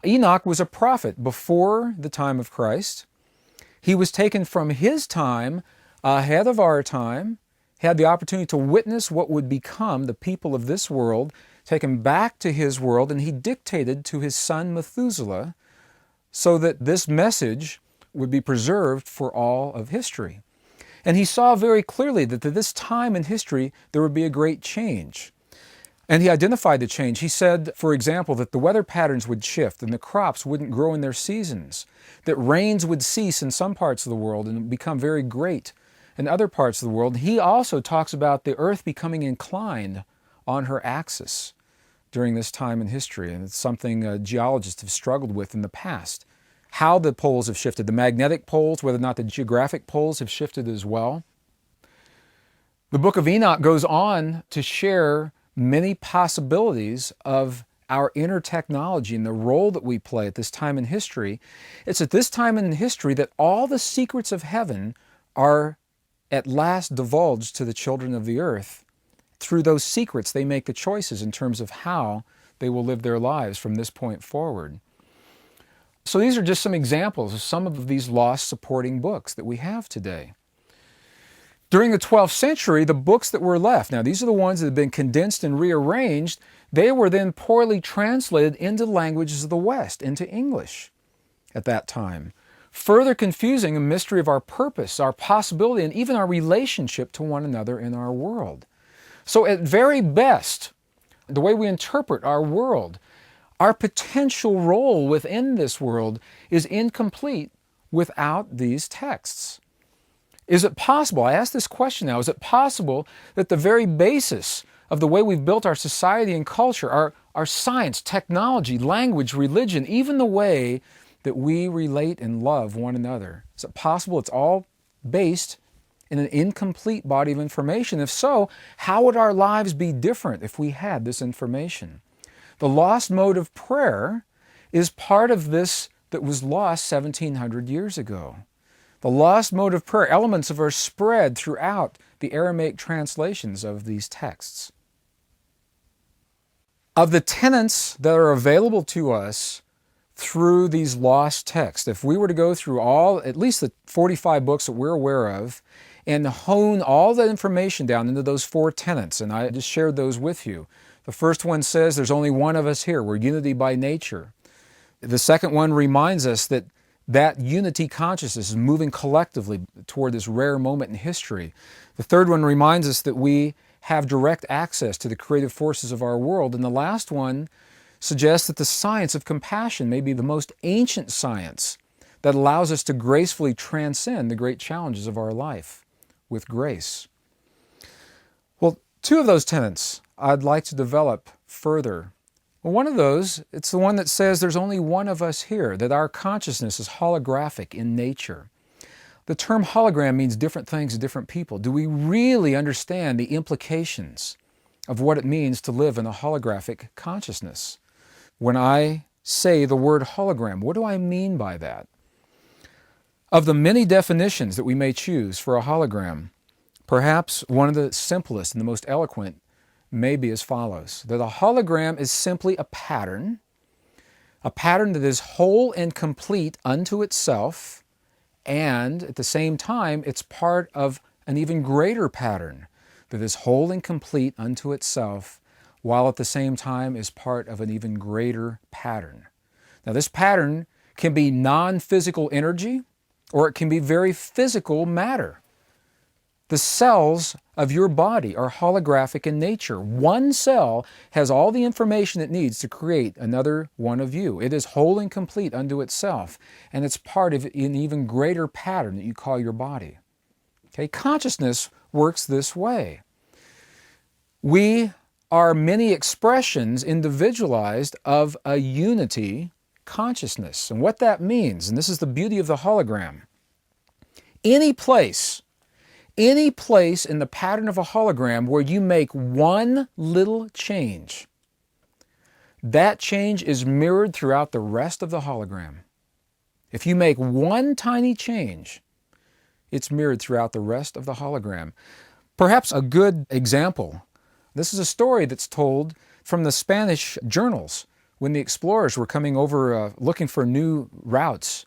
Enoch was a prophet before the time of Christ. He was taken from his time ahead of our time, had the opportunity to witness what would become the people of this world, taken back to his world, and he dictated to his son Methuselah so that this message would be preserved for all of history. And he saw very clearly that at this time in history there would be a great change. And he identified the change. He said, for example, that the weather patterns would shift and the crops wouldn't grow in their seasons, that rains would cease in some parts of the world and become very great in other parts of the world. He also talks about the earth becoming inclined on her axis during this time in history, and it's something geologists have struggled with in the past. How the poles have shifted, the magnetic poles, whether or not the geographic poles have shifted as well. The book of Enoch goes on to share many possibilities of our inner technology and the role that we play at this time in history. It's at this time in history that all the secrets of heaven are at last divulged to the children of the earth. Through those secrets, they make the choices in terms of how they will live their lives from this point forward. So these are just some examples of some of these lost supporting books that we have today. During the 12th century, the books that were left, now these are the ones that have been condensed and rearranged, they were then poorly translated into the languages of the West, into English at that time, further confusing the mystery of our purpose, our possibility, and even our relationship to one another in our world. So at very best, the way we interpret our world, our potential role within this world is incomplete without these texts. Is it possible, I ask this question now, is it possible that the very basis of the way we've built our society and culture, our science, technology, language, religion, even the way that we relate and love one another, is it possible it's all based in an incomplete body of information? If so, how would our lives be different if we had this information? The lost mode of prayer is part of this that was lost 1,700 years ago. The lost mode of prayer, elements of are spread throughout the Aramaic translations of these texts. Of the tenets that are available to us through these lost texts, if we were to go through at least the 45 books that we're aware of, and hone all that information down into those 4 tenets, and I just shared those with you. The first one says there's only one of us here. We're unity by nature. The second one reminds us that unity consciousness is moving collectively toward this rare moment in history. The third one reminds us that we have direct access to the creative forces of our world. And the last one suggests that the science of compassion may be the most ancient science that allows us to gracefully transcend the great challenges of our life with grace. Well, 2 of those tenets I'd like to develop further. Well, one of those, it's the one that says there's only one of us here, that our consciousness is holographic in nature. The term hologram means different things to different people. Do we really understand the implications of what it means to live in a holographic consciousness? When I say the word hologram, what do I mean by that? Of the many definitions that we may choose for a hologram, perhaps one of the simplest and the most eloquent may be as follows, that a hologram is simply a pattern that is whole and complete unto itself, and at the same time, it's part of an even greater pattern that is whole and complete unto itself, while at the same time is part of an even greater pattern. Now, this pattern can be non-physical energy, or it can be very physical matter. The cells of your body are holographic in nature. One cell has all the information it needs to create another one of you. It is whole and complete unto itself, and it's part of an even greater pattern that you call your body. Okay? Consciousness works this way. We are many expressions individualized of a unity consciousness. And what that means, and this is the beauty of the hologram, any place in the pattern of a hologram where you make one little change, that change is mirrored throughout the rest of the hologram. If you make one tiny change, it's mirrored throughout the rest of the hologram. Perhaps a good example, this is a story that's told from the Spanish journals when the explorers were coming over looking for new routes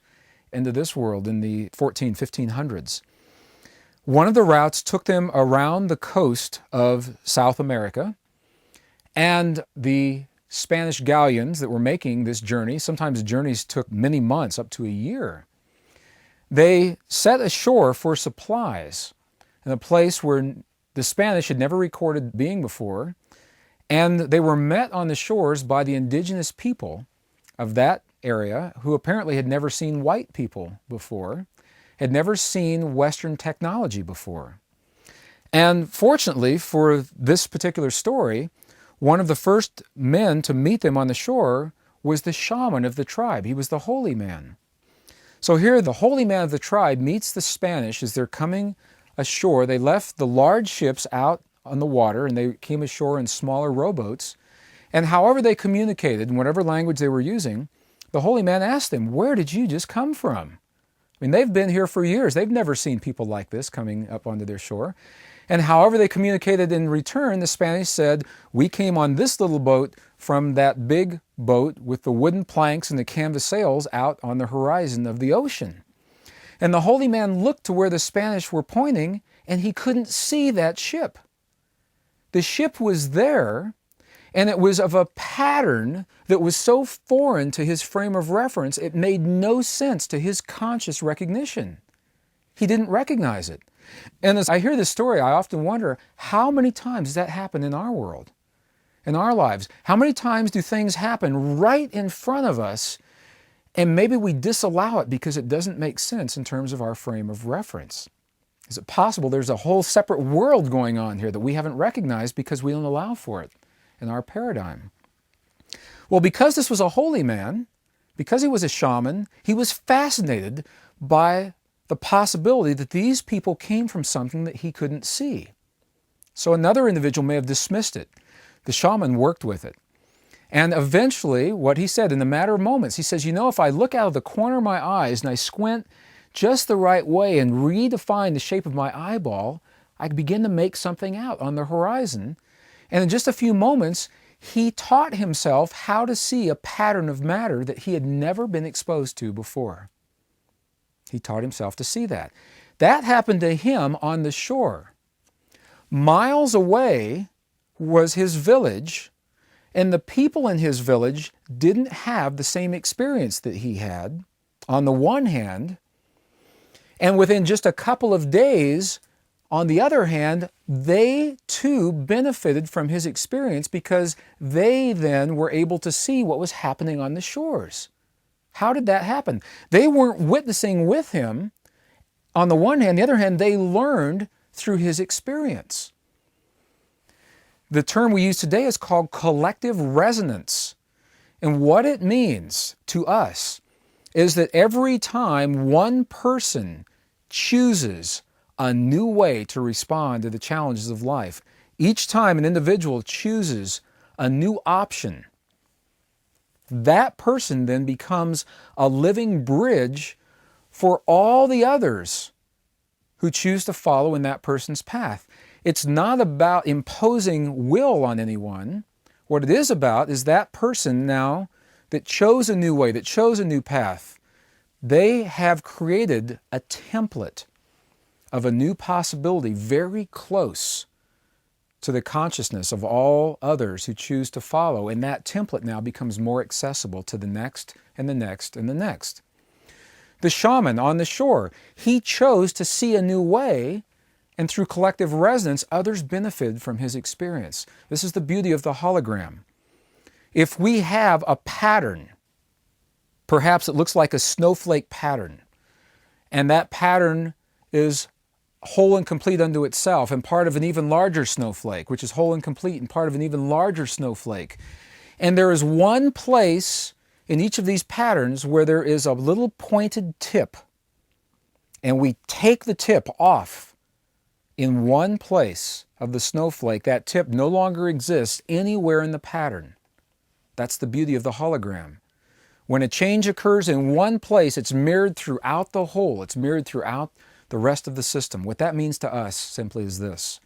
into this world in the 1500s. One of the routes took them around the coast of South America, and the Spanish galleons that were making this journey, sometimes journeys took many months, up to a year, they set ashore for supplies in a place where the Spanish had never recorded being before, and they were met on the shores by the indigenous people of that area who apparently had never seen white people before, had never seen Western technology before. And fortunately for this particular story, one of the first men to meet them on the shore was the shaman of the tribe. He was the holy man. So here the holy man of the tribe meets the Spanish as they're coming ashore. They left the large ships out on the water and they came ashore in smaller rowboats. And however they communicated, in whatever language they were using, the holy man asked them, "Where did you just come from?" I mean, they've been here for years. They've never seen people like this coming up onto their shore. And however they communicated in return, the Spanish said, "We came on this little boat from that big boat with the wooden planks and the canvas sails out on the horizon of the ocean." And the holy man looked to where the Spanish were pointing, and he couldn't see that ship. The ship was there, and it was of a pattern that was so foreign to his frame of reference, it made no sense to his conscious recognition. He didn't recognize it. And as I hear this story, I often wonder, how many times does that happen in our world, in our lives? How many times do things happen right in front of us, and maybe we disallow it because it doesn't make sense in terms of our frame of reference? Is it possible there's a whole separate world going on here that we haven't recognized because we don't allow for it in our paradigm? Well, because this was a holy man, because he was a shaman, he was fascinated by the possibility that these people came from something that he couldn't see. So another individual may have dismissed it. The shaman worked with it. And eventually, what he said, in a matter of moments, he says, if I look out of the corner of my eyes and I squint just the right way and redefine the shape of my eyeball, I begin to make something out on the horizon. And in just a few moments, he taught himself how to see a pattern of matter that he had never been exposed to before. He taught himself to see that. That happened to him on the shore. Miles away was his village, and the people in his village didn't have the same experience that he had, on the one hand, and within just a couple of days, on the other hand, they too benefited from his experience because they then were able to see what was happening on the shores. How did that happen? They weren't witnessing with him on the one hand. The other hand, they learned through his experience. The term we use today is called collective resonance. And what it means to us is that every time one person chooses a new way to respond to the challenges of life, each time an individual chooses a new option, that person then becomes a living bridge for all the others who choose to follow in that person's path. It's not about imposing will on anyone. What it is about is that person now that chose a new way, that chose a new path, they have created a template of a new possibility very close to the consciousness of all others who choose to follow. And that template now becomes more accessible to the next and the next and the next. The shaman on the shore, he chose to see a new way, and through collective resonance, others benefited from his experience. This is the beauty of the hologram. If we have a pattern, perhaps it looks like a snowflake pattern, and that pattern is whole and complete unto itself and part of an even larger snowflake, which is whole and complete and part of an even larger snowflake. And there is one place in each of these patterns where there is a little pointed tip, and we take the tip off in one place of the snowflake. That tip no longer exists anywhere in the pattern. That's the beauty of the hologram. When a change occurs in one place, it's mirrored throughout the whole. It's mirrored throughout the rest of the system. What that means to us simply is this: